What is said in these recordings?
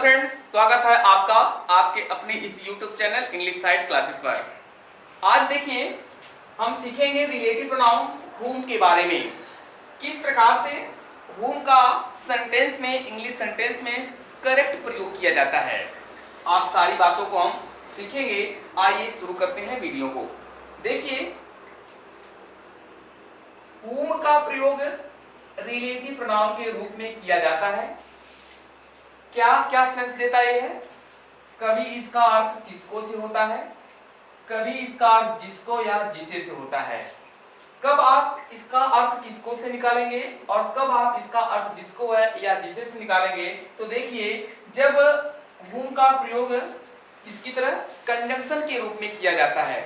Friends, स्वागत है आपका आपके अपने इस YouTube channel English side classes पर। आज देखिए हम सीखेंगे रिलेटिव प्रोनाउन whom के बारे में। किस प्रकार से whom का सेंटेंस में, इंग्लिश सेंटेंस में करेक्ट प्रयोग किया जाता है। आज सारी बातों को हम सीखेंगे। आइए शुरू करते हैं वीडियो को। देखिए whom का प्रयोग रिलेटिव प्रोनाउन के रूप में किया जाता है। क्या क्या सेंस देता है? कभी इसका अर्थ किसको से होता है, कभी इसका अर्थ जिसको या जिसे से होता है। कब आप इसका अर्थ किसको से निकालेंगे और कब आप इसका अर्थ जिसको है या जिसे से निकालेंगे, तो देखिए जब whom का प्रयोग इसकी तरह कंजंक्शन के रूप में किया जाता है।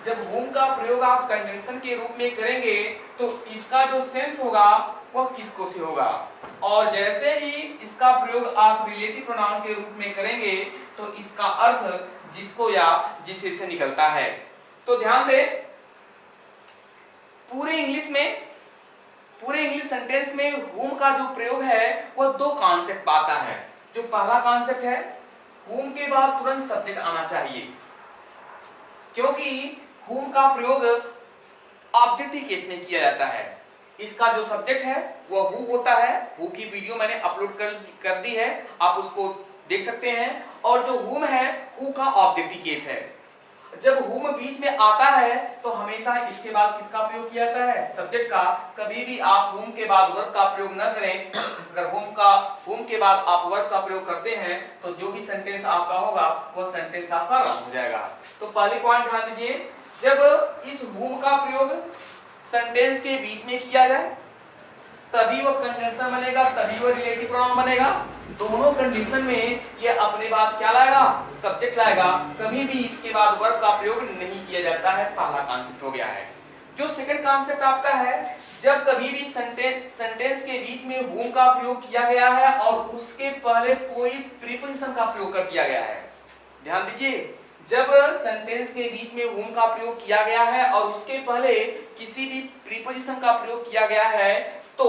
जब whom का प्रयोग आप कंजंक्शन के रूप में करेंगे तो इसका जो सेंस होगा वह किसको से होगा, और जैसे ही इसका प्रयोग आप रिलेटिव प्रोनाउन के रूप में करेंगे तो इसका अर्थ जिसको या जिसे से निकलता है। तो ध्यान दें, पूरे इंग्लिश सेंटेंस में whom का जो प्रयोग है वह दो कॉन्सेप्ट आता है। जो पहला कॉन्सेप्ट है, whom के बाद तुरंत सब्जेक्ट आना चाहिए, क्योंकि whom का प्रयोग ऑब्जेक्टिव केस में किया जाता है। इसका जो सब्जेक्ट है वह who होता है। who की वीडियो मैंने अपलोड कर दी है, आप उसको देख सकते हैं। और जो whom है who का ऑब्जेक्टिव केस है। जब whom बीच में आता है तो हमेशा इसके बाद किसका प्रयोग किया जाता है? सब्जेक्ट का। कभी भी आप whom के बाद वर्ब का प्रयोग न करें। अगर whom के बाद आप वर्ब का प्रयोग करते हैं तो जो भी सेंटेंस आपका होगा वह सेंटेंस आपका रॉन्ग हो जाएगा। तो पहले पॉइंट ध्यान दीजिए, जब इस whom का प्रयोग सेंटेंस के बीच में किया जाए तभी वह कंजंक्शन बनेगा, तभी वह रिलेटिव प्रोनाउन बनेगा। दोनों कंडीशन में ये अपने बाद क्या लाएगा? सब्जेक्ट लाएगा। कभी भी इसके बाद वर्ब का प्रयोग नहीं किया जाता है। पहला कॉन्सेप्ट हो गया है। जो सेकंड कॉन्सेप्ट आपका है, जब कभी भी सेंटेंस के बीच में whom का प्रयोग किया गया है और उसके पहले कोई प्रीपोजिशन का प्रयोग कर दिया गया है। ध्यान दीजिए, जब सेंटेंस के बीच में whom का प्रयोग किया गया है और उसके पहले किसी भी प्रीपोजिशन का प्रयोग किया गया है तो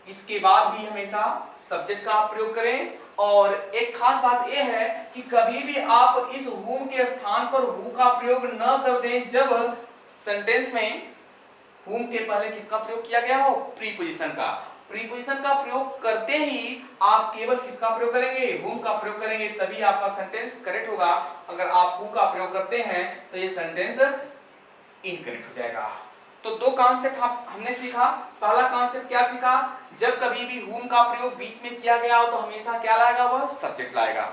इसके बाद भी हमेशा सब्जेक्ट का प्रयोग करें। और एक खास बात यह है कि कभी भी आप इस whom के स्थान पर who का प्रयोग न कर दें जब सेंटेंस में whom के पहले किसका प्रयोग किया गया हो? प्रीपोजिशन का। प्रीपोजिशन का प्रयोग करते ही आप केवल किसका प्रयोग करेंगे? whom का प्रयोग करेंगे, तभी आपका सेंटेंस करेक्ट होगा। अगर आप who का प्रयोग करते हैं तो ये सेंटेंस इनकरेक्ट हो जाएगा। तो दो कॉन्सेप्ट हमने सीखा। पहला कॉन्सेप्ट क्या सीखा? जब कभी भी whom का प्रयोग बीच में किया गया हो तो हमेशा क्या लाएगा? वह सब्जेक्ट लाएगा।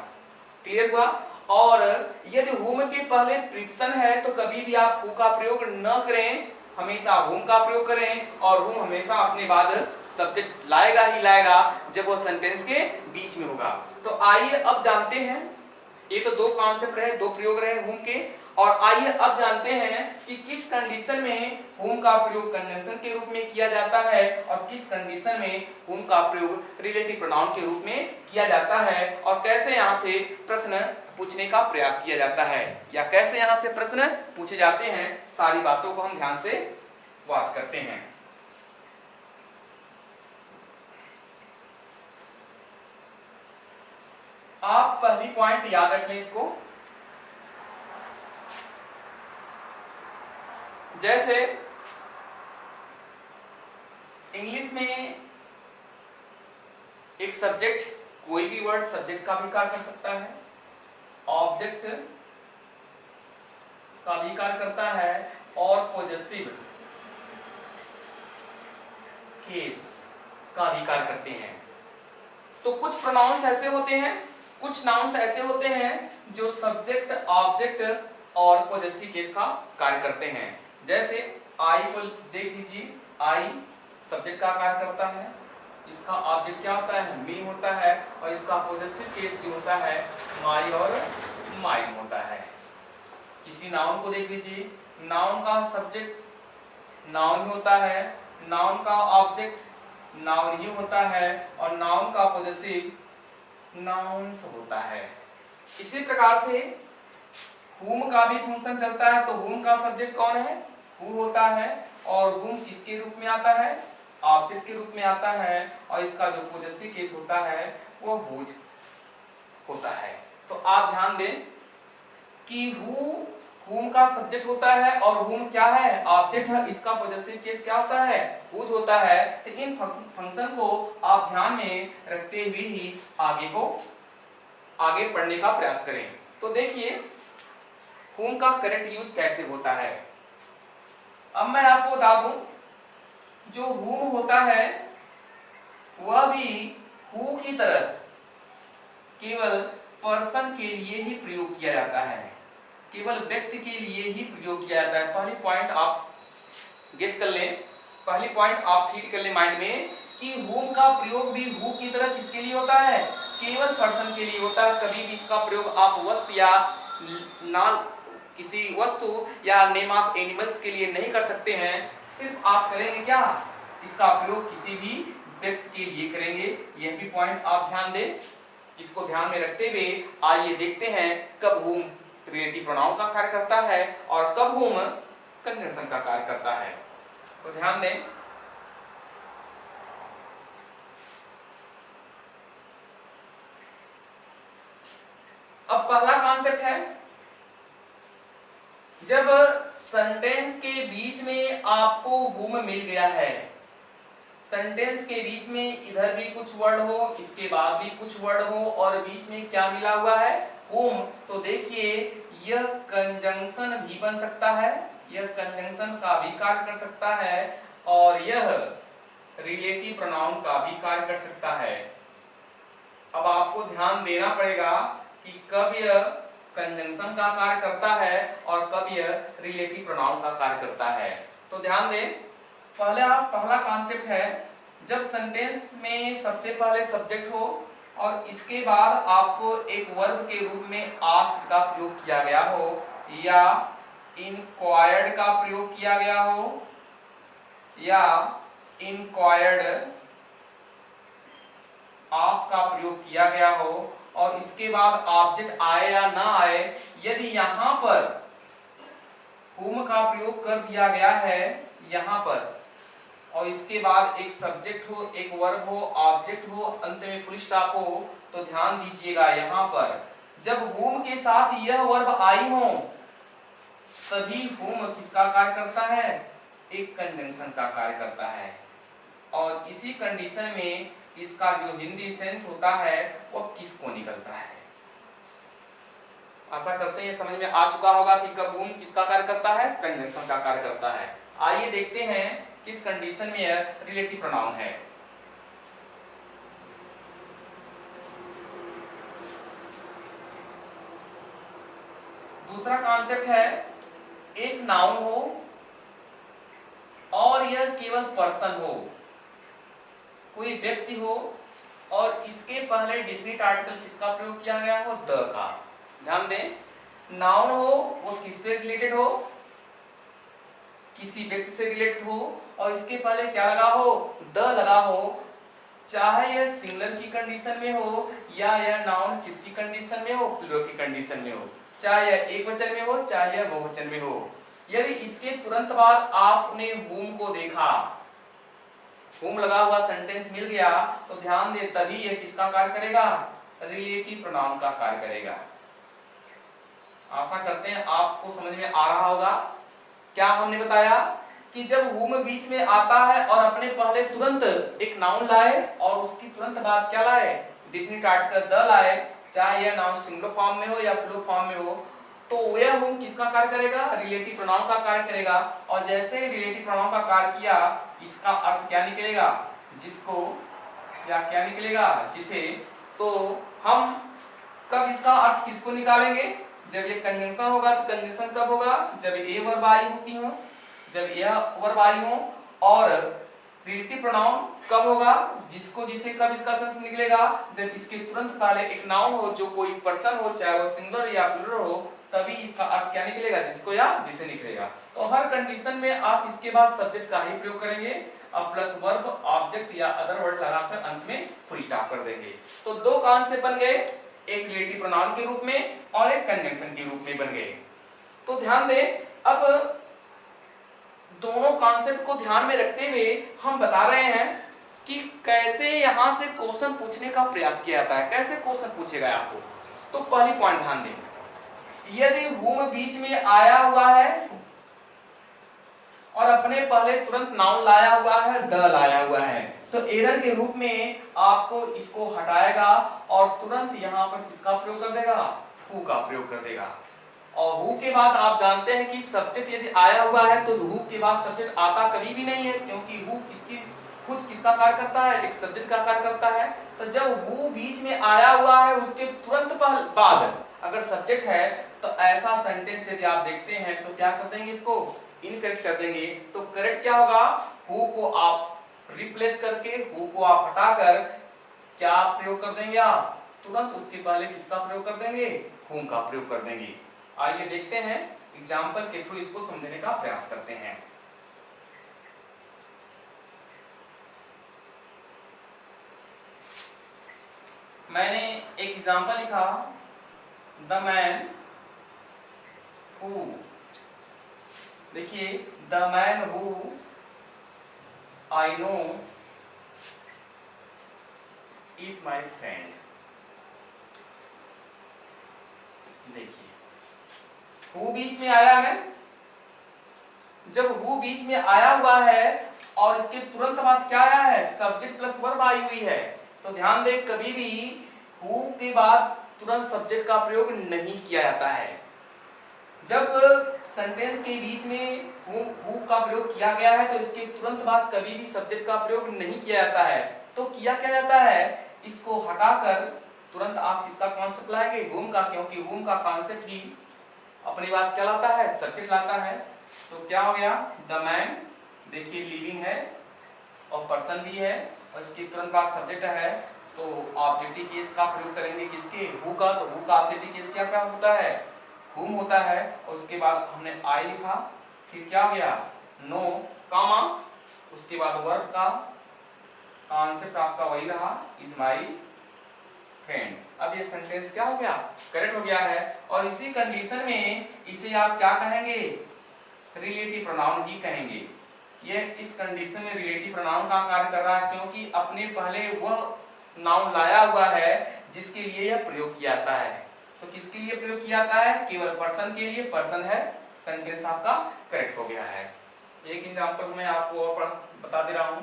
क्लियर हुआ? और यदि whom के पहले प्रीपोजिशन है तो कभी भी आप who का प्रयोग न करें, हमेशा whom का प्रयोग करें। और whom हमेशा अपने बाद सब्जेक्ट लाएगा ही लाएगा जब वो सेंटेंस के बीच में होगा। तो आइए अब जानते हैं, ये तो दो कॉन्सेप्ट रहे, दो प्रयोग रहे whom के। और आइए अब जानते हैं कि किस कंडीशन में whom का प्रयोग कंजंक्शन के रूप में किया जाता है और किस कंडीशन में whom का प्रयोग रिलेटिव प्रोनाउन के रूप में किया जाता है, और कैसे यहाँ से प्रश्न पूछने का प्रयास किया जाता है या कैसे यहाँ से प्रश्न पूछे जाते हैं। सारी बातों को हम ध्यान से वॉच करते हैं। आप पहली पॉइंट याद रखें इसको। जैसे इंग्लिश में एक सब्जेक्ट, कोई भी वर्ड सब्जेक्ट का भी कार्य कर सकता है, ऑब्जेक्ट का भी कार्य करता है और पॉजेसिव केस का भी कार्य करते हैं। तो कुछ प्रोनाउंस ऐसे होते हैं, कुछ नाउन्स ऐसे होते हैं जो सब्जेक्ट, ऑब्जेक्ट और पॉजेसिव केस का कार्य करते हैं। जैसे आई को देख लीजिए, आई सब्जेक्ट का कार्य करता है, इसका ऑब्जेक्ट क्या होता है? मी होता है, और इसका पॉजेसिव केस जो होता है माई और माइन होता है। किसी नाउन को देख लीजिए, नाउन का सब्जेक्ट नाउन होता है, नाउन का ऑब्जेक्ट नाउन ही होता है, और नाउन का पॉजेसिव नाउन्स होता है। इसी प्रकार से whom का भी फंक्शन चलता है। तो whom का सब्जेक्ट कौन है? who होता है, और whom किसके रूप में आता है? ऑब्जेक्ट के रूप में आता है और इसका जो पोजेसिव केस होता है वो whose होता है। तो आप ध्यान दें कि whom का सब्जेक्ट होता है और whom क्या है, ऑब्जेक्ट है, इसका पोजेसिव केस क्या होता है, whose होता है। तो इन फंक्शन को आप ध्यान में रखते हुए ही आगे पढ़ने का प्रयास करें। तो देखिए whom का करेक्ट यूज कैसे होता है। अब मैं आपको बता दूं, जो whom होता है वह भी who की तरह केवल पर्सन के लिए ही प्रयोग किया जाता है, केवल व्यक्ति के लिए ही प्रयोग किया जाता है। पहली पॉइंट आप गेस कर लें, पहली पॉइंट आप फीड कर लें माइंड में कि whom का प्रयोग भी who की तरह किसके लिए होता है, केवल पर्सन के लिए होता है। कभी भी इसका प्रयोग आप वस्तु या नाम, किसी वस्तु या नेम ऑफ एनिमल्स के लिए नहीं कर सकते हैं। सिर्फ आप करेंगे क्या, इसका प्रयोग किसी भी व्यक्ति के लिए करेंगे। यह भी पॉइंट आप ध्यान दें। इसको ध्यान में रखते हुए आइए देखते हैं कब whom रिलेटिव प्रोनाउन का कार्य करता है और कब whom कंजंक्शन का कार्य करता है। तो ध्यान दें, अब पहला कॉन्सेप्ट है, जब सेंटेंस के बीच में आपको whom मिल गया है, सेंटेंस के बीच में इधर भी कुछ वर्ड हो, इसके बाद भी कुछ वर्ड हो और बीच में क्या मिला हुआ है, whom, तो देखिए यह कंजंक्शन भी बन सकता है, यह कंजंक्शन का भी कार्य कर सकता है और यह रिलेटिव प्रोनाउन का भी कार्य कर सकता है। अब आपको ध्यान देना पड़ेगा कि कब यह कंजंक्शन का कार्य करता है और कब यह रिलेटिव प्रोनाउन का कार्य करता है। तो ध्यान दें, पहला कॉन्सेप्ट है, जब सेंटेंस में सबसे पहले सब्जेक्ट हो और इसके बाद आपको एक वर्ब के रूप में आस्क्ड का प्रयोग किया गया हो या इंक्वायर्ड का प्रयोग किया गया हो या इंक्वायर्ड ऑफ का प्रयोग किया गया हो और इसके बाद ऑब्जेक्ट आए या ना आए, यदि यहाँ पर whom का प्रयोग कर दिया गया है यहाँ पर और इसके बाद एक सब्जेक्ट हो, एक वर्ब हो, ऑब्जेक्ट हो, अंत में फुल स्टॉप हो, तो ध्यान दीजिएगा यहाँ पर जब whom के साथ यह वर्ब आई हो तभी whom किसका कार्य करता है, एक कंजंक्शन का कार्य करता है और इसी कंडीशन में इसका जो हिंदी सेंस होता है वो किसको निकलता है। आशा करते हैं समझ में आ चुका होगा कि कब whom किसका कार्य करता है, कंजंक्शन का कार्य करता है। आइए देखते हैं किस कंडीशन में यह रिलेटिव प्रोनाउन है। दूसरा कॉन्सेप्ट है, एक नाउन हो और यह केवल पर्सन हो, कोई व्यक्ति हो और इसके पहले डिफिनिट आर्टिकल किसका प्रयोग किया गया हो, द का। ध्यान दें, नाउन हो वो किससे रिलेटेड हो, किसी व्यक्ति से रिलेटेड हो और इसके पहले क्या लगा हो, द लगा हो, चाहे यह सिंगुलर की कंडीशन में हो या यह नाउन किसकी कंडीशन में हो, प्लूरल की कंडीशन में हो, चाहे यह एक वचन में हो चाहे यह बहुवचन में हो। यदि इसके तुरंत बाद आपने whom को देखा, whom लगा हुआ सेंटेंस मिल गया, तो ध्यान दे तभी यह किसका कार्य करेगा, रिलेटिव प्रोनाउन का कार्य करेगा। आशा करते हैं आपको समझ में आ रहा होगा। क्या हमने बताया कि जब whom बीच में आता है और अपने पहले तुरंत एक नाउन लाए और उसकी तुरंत बाद क्या लाए, डिफिनिट आर्टिकल द लाए, चाहे यह नाउन सिंगुलर फॉर्म में हो या प्लूरल फॉर्म में हो, तो वह whom किसका कार्य करेगा, रिलेटिव प्रोनाउन का कार्य करेगा। और जैसे रिलेटिव प्रोनाउन का कार्य किया, इसका अर्थ क्या निकलेगा, जिसको या क्या निकलेगा, जिसे। तो हम कब इसका अर्थ किसको निकालेंगे, जब ये कंजंक्शन होगा। तो कंजंक्शन कब होगा, जब ये वर्ब आई होती हो, जब यह वर्ब आई हो। और रिलेटिव प्रोनाउन कब होगा, जिसको जिसे कब इसका सेंस निकलेगा, जब इसके तुरंत पहले एक नाउन हो जो कोई पर्सन हो, चाहे वो सिंगुलर या प्लूरल हो, तभी इसका अर्थ क्या निकलेगा, जिसको या जिसे निकलेगा। तो हर कंडीशन में आप इसके बाद सब्जेक्ट का ही प्रयोग करेंगे, अब प्लस वर्ब, ऑब्जेक्ट या अदर वर्ड लगाकर अंत में फुल स्टॉप कर देंगे। तो दो कॉन्सेप्ट बन गए, एक रिलेटिव प्रोनाउन के रूप में और एक कंजंक्शन के रूप में बन गए। तो ध्यान दें, अब दोनों कॉन्सेप्ट को ध्यान में रखते हुए हम बता रहे हैं कैसे यहां से क्वेश्चन पूछने का प्रयास किया जाता है, कैसे क्वेश्चन पूछेगा आपको। तो पहली पॉइंट ध्यान दें, यदि whom बीच में आया हुआ है और अपने पहले तुरंत नाउन लाया हुआ है, द लाया हुआ है, तो एरर के रूप में आपको इसको हटाएगा और तुरंत यहां पर किसका प्रयोग कर देगा, हु का प्रयोग कर देगा। और हु के बाद आप जानते हैं कि सब्जेक्ट यदि आया हुआ है तो हु के बाद सब्जेक्ट आता कभी भी नहीं है, क्योंकि हु किसकी खुद किसका कार्य करता है, एक सब्जेक्ट का कार्य करता है। तो जब हु बीच में आया हुआ है उसके तुरंत बाद अगर सब्जेक्ट है तो ऐसा सेंटेंस यदि आप देखते हैं तो क्या कर देंगे, इसको इनकरेक्ट कर देंगे। तो करेक्ट क्या होगा, हु को आप रिप्लेस करके, हु को आप हटाकर क्या प्रयोग कर देंगे, आप तुरंत उसके पहले किसका प्रयोग कर देंगे, हुम का प्रयोग कर देंगे। आइए देखते हैं, एग्जाम्पल के थ्रू इसको समझने का प्रयास करते हैं। मैंने एक एग्जाम्पल लिखा, द मैन हु, देखिए the man who I know is my friend. देखिए हु बीच में आया है, जब हु बीच में आया हुआ है और इसके तुरंत बाद क्या आया है, सब्जेक्ट प्लस वर्ब आई हुई है। तो ध्यान दें, कभी भी हु के बाद तुरंत सब्जेक्ट का प्रयोग नहीं किया जाता है। जब सेंटेंस के बीच में हु का प्रयोग किया गया है तो इसके तुरंत बाद कभी भी सब्जेक्ट का प्रयोग नहीं किया जाता है। तो किया क्या जाता है, इसको हटाकर तुरंत आप किसका कॉन्सेप्ट लाएंगे, हुम का, क्योंकि हुम का कॉन्सेप्ट ही अपनी बात क्या लाता है, सब्जेक्ट लाता है। तो क्या हो गया, द मैन, देखिए लिविंग है और पर्सन भी है और इसके तुरंत बाद सब्जेक्ट है, तो ऑब्जेक्टिव केस का प्रयोग करेंगे किसके, हु का। तो हु का ऑब्जेक्टिव केस क्या क्या होता है, हुम होता है। और उसके बाद हमने आई लिखा, फिर क्या हो गया, नो कामा, उसके बाद वर्ब का कॉन्सेप्ट आपका वही रहा, इज माई फ्रेंड। अब ये सेंटेंस क्या हो गया, करेक्ट हो गया है। और इसी कंडीशन में इसे आप क्या कहेंगे, रिलेटिव प्रोनाउन ही कहेंगे। ये इस कंडीशन में रिलेटिव प्रोनाउन का कार्य कर रहा है, क्योंकि अपने पहले वह नाउन लाया हुआ है जिसके लिए यह प्रयोग किया जाता है। तो किसके लिए प्रयोग किया जाता है, केवल पर्सन के लिए, पर्सन है, सेंटेंस आपका करेक्ट हो गया है। एक एग्जांपल मैं आपको और बता दे रहा हूं।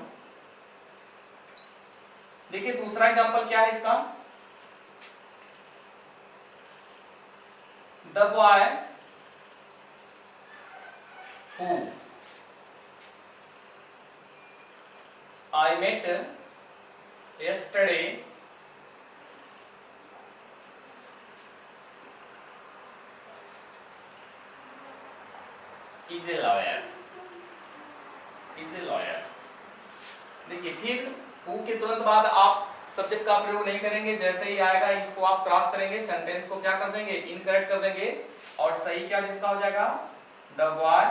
देखिए दूसरा एग्जांपल क्या है इसका, the boy who I met yesterday is a lawyer, is a lawyer। देखिए फिर हु के तुरंत बाद आप सब्जेक्ट का प्रयोग नहीं करेंगे, जैसे ही आएगा इसको आप क्रॉस करेंगे, सेंटेंस को क्या कर देंगे, इनकरेक्ट कर देंगे। और सही क्या जिसका हो जाएगा, द बॉय,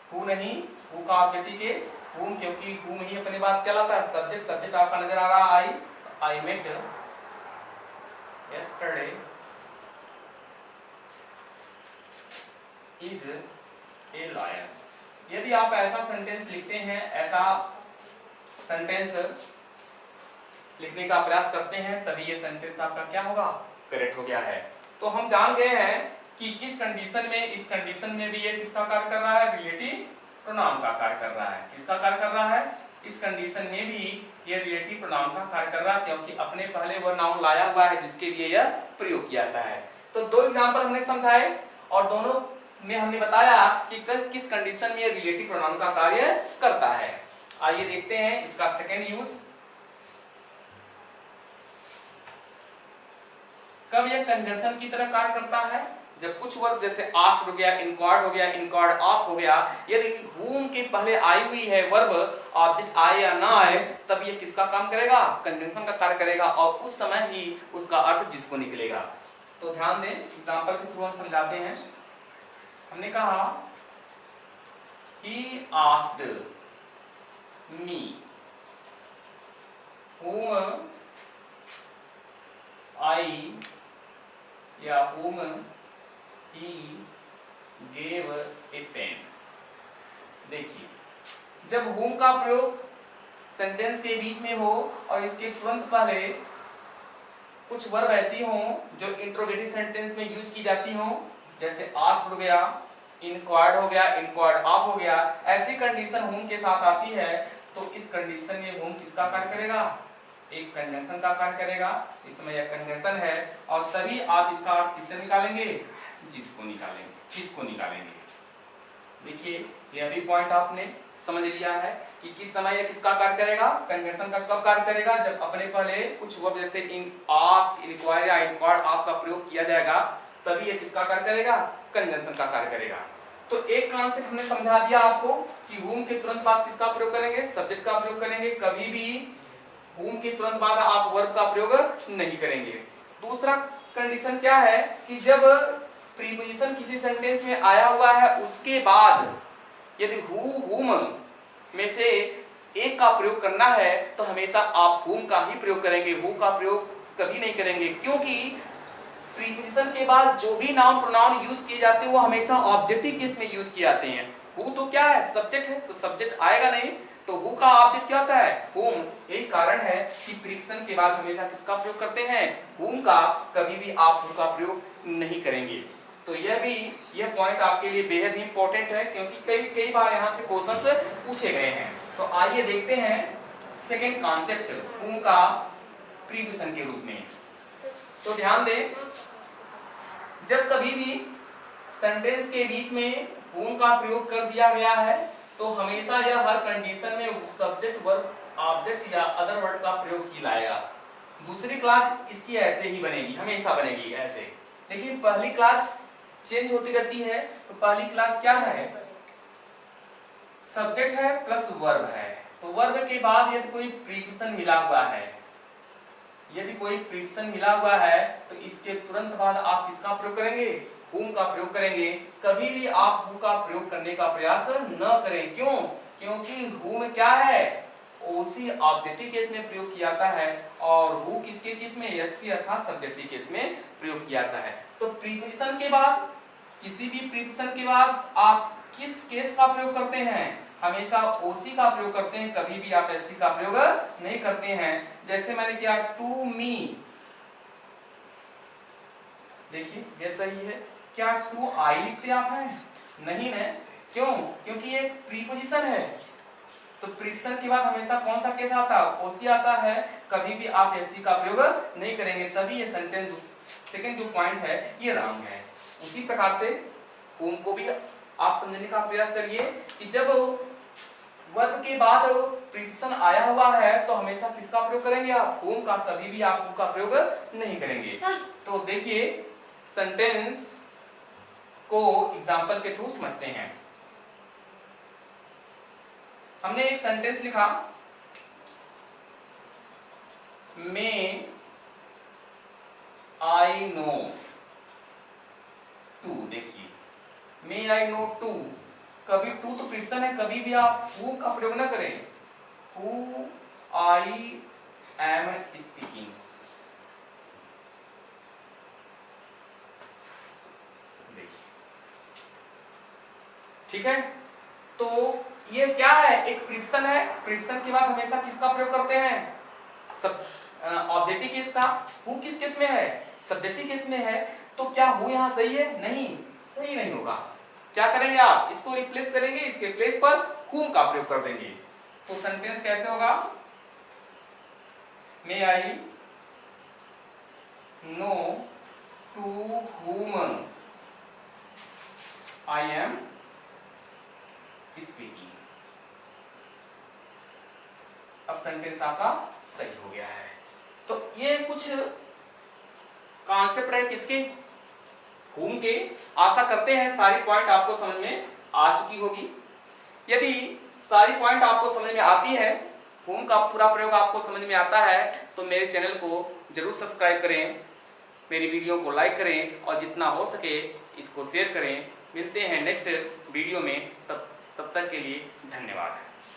हु नहीं, हु का ऑब्जेक्टिव केस हुम, क्योंकि हुम ही अपनी बात क्या लाता है, सब्जेक्ट। सब्जेक्ट आपका नजर आ रहा है I met yesterday is a lawyer। यदि आप ऐसा सेंटेंस लिखते हैं, ऐसा सेंटेंस लिखने का प्रयास करते हैं, तभी ये सेंटेंस आपका क्या होगा, करेक्ट हो गया है। तो हम जान गए हैं कि किस कंडीशन में, इस कंडीशन में भी ये किसका कार्य कर रहा है, रिलेटिव प्रोनाउन का कार्य कर रहा है। किसका कार्य कर रहा है, इस कंडीशन में भी ये रिलेटिव प्रोनाउन का कार्य कर रहा है, क्योंकि अपने पहले वह नाउन लाया हुआ है जिसके लिए यह प्रयोग किया जाता है। तो दो एग्जांपल हमने समझाए और दोनों में हमने बताया कि किस कंडीशन में ये रिलेटिव प्रोनाउन का कार्य करता है। आइए देखते हैं इसका सेकेंड यूज। कब यह कंजंक्शन की तरह कार्य करता है, जब कुछ वर्ब जैसे आस्क्ड हो गया, इंक्वायर्ड हो गया, इंक्वायर्ड ऑफ हो गया, यदि whom के पहले आई हुई है वर्ब, ऑब्जेक्ट आए या ना आए, तब ये किसका काम करेगा, कंजंक्शन का कार्य करेगा, और उस समय ही उसका अर्थ जिसको निकलेगा। तो ध्यान दें, एग्जांपल के थ्रू हम समझाते हैं। हमने कहा he asked me whom I या whom he gave a pen। देखिए जब whom का प्रयोग सेंटेंस के बीच में हो और इसके तुरंत पहले कुछ वर्ब ऐसी हो जो इंट्रोगेटिव सेंटेंस में यूज की जाती हो, जैसे आस्क्ड हो गया, इंक्वायर्ड हो गया, इंक्वायर्ड ऑफ हो गया, ऐसी कंडीशन होम के साथ आती है तो इस कंडीशन में होम किसका कार्य करेगा? एक कंजंक्शन का कार्य करेगा। इसमें यह कंजंक्शन है और तभी आप इसका अर्थ किससे निकालेंगे? किसको निकालेंगे। देखिए यह भी पॉइंट आपने समझ लिया है कि किस समय यह किसका कार्य करेगा? कंजंक्शन का कब कार्य करेगा? जब अपने पहले कुछ वर्ब जैसे इन, आस्क, इंक्वायर या इंक्वायर्ड ऑफ का प्रयोग किया जाएगा तभी यह किसका कार्य करेगा? कंजंक्शन का कार्य करेगा। तो एक कॉन्सेप्ट हमने समझा दिया आपको कि whom के तुरंत बाद किसका प्रयोग करेंगे? सब्जेक्ट का प्रयोग करेंगे। कभी भी whom के तुरंत बाद आप वर्ब का प्रयोग नहीं करेंगे। दूसरा कंडीशन क्या है कि जब प्रीपोजिशन किसी सेंटेंस में आया हुआ है उसके बाद यदि who, whom में से एक का प्रयोग करना है तो हमेशा आप whom का ही प्रयोग करेंगे, who का प्रयोग कभी नहीं करेंगे, क्योंकि प्रीपोजिशन के बाद जो भी नाउन प्रोनाउन यूज किए जाते हैं वो हमेशा ऑब्जेक्टिव केस में यूज किए जाते हैं। who तो क्या है? सब्जेक्ट है, तो सब्जेक्ट आएगा नहीं, तो who का ऑब्जेक्ट क्या होता है? whom। यही कारण है कि प्रीपोजिशन के बाद हमेशा किसका प्रयोग करते हैं? whom का, कभी भी आप who का प्रयोग नहीं करेंगे। तो यह पॉइंट आपके लिए बेहद ही इंपॉर्टेंट है क्योंकि कई बार यहाँ से क्वेश्चंस पूछे गए हैं। तो आइए देखते हैं सेकेंड कॉन्सेप्ट whom का प्रीपोजिशन के रूप में। तो ध्यान दें, जब कभी भी सेंटेंस के बीच में whom का प्रयोग कर दिया गया है तो हमेशा यह हर कंडीशन में सब्जेक्ट, वर्ब, ऑब्जेक्ट या अदर वर्ड का प्रयोग ही लाएगा। दूसरी क्लास इसकी ऐसे ही बनेगी, हमेशा बनेगी ऐसे। लेकिन पहली क्लास चेंज होती रहती है। तो पहली क्लास क्या है? सब्जेक्ट है प्लस वर्ब है। तो वर्ब के बाद यदि कोई प्रीपोजिशन मिला हुआ है, तो इसके तुरंत बाद आप किसका प्रयोग करेंगे? whom का प्रयोग करेंगे। कभी भी आप who का प्रयोग करने का प्रयास न करें। क्यों? क्योंकि whom क्या है? ओसी ऑब्जेक्टिव केस में प्रयोग किया जाता है और who किसके केस में? एससी अर्थात सब्जेक्टिव केस में प्रयोग किया जाता है। तो प्रीपोजिशन के बाद, किसी भी प्रीपोजिशन के बाद आप किस केस का प्रयोग करते हैं? हमेशा ओसी का प्रयोग करते हैं, कभी भी आप एससी का प्रयोग नहीं करते हैं। जैसे मैंने किया टू मी, देखिए ये सही है। क्या टू आई लिखते आप हैं? नहीं है। क्यों? क्योंकि ये प्रीपोजिशन है। तो प्रीपोजिशन के बाद हमेशा कौन सा केस आता है? ओसी आता है, कभी भी आप एससी का प्रयोग नहीं करेंगे, तभी ये सेंटेंस सेकंड जो पॉइंट है ये रॉन्ग है। उसी प्रकार से whom को भी आप समझने का प्रयास करिए कि जब वर्ब के बाद प्रीपोजिशन आया हुआ है तो हमेशा किसका प्रयोग करेंगे आप? whom का, कभी भी आप who का प्रयोग नहीं करेंगे। तो देखिए सेंटेंस को एग्जांपल के थ्रू समझते हैं। हमने एक सेंटेंस लिखा, मे आई नो टू। देखिए मे आई नो टू, कभी टू तो प्रीपोजिशन है, कभी भी आप who का प्रयोग न करें। who I am speaking. ठीक है, तो ये क्या है? एक प्रीपोजिशन है। प्रीपोजिशन के बाद हमेशा किसका प्रयोग करते हैं? सब ऑब्जेक्टिव केस का। who किस केस में है? सब्जेक्टिव केस में है। तो क्या who यहाँ सही है? नहीं, सही नहीं होगा। क्या करेंगे आप? इसको रिप्लेस करेंगे, इसके प्लेस पर whom का प्रयोग कर देंगे। तो सेंटेंस कैसे होगा? May I know to whom I am speaking. अब सेंटेंस आपका सही हो गया है। तो ये कुछ कॉन्सेप्ट है किसके? whom के। आशा करते हैं सारी पॉइंट आपको समझ में आ चुकी होगी। यदि सारी पॉइंट आपको समझ में आती है, whom का पूरा प्रयोग आपको समझ में आता है, तो मेरे चैनल को जरूर सब्सक्राइब करें, मेरी वीडियो को लाइक करें और जितना हो सके इसको शेयर करें। मिलते हैं नेक्स्ट वीडियो में, तब तक के लिए धन्यवाद।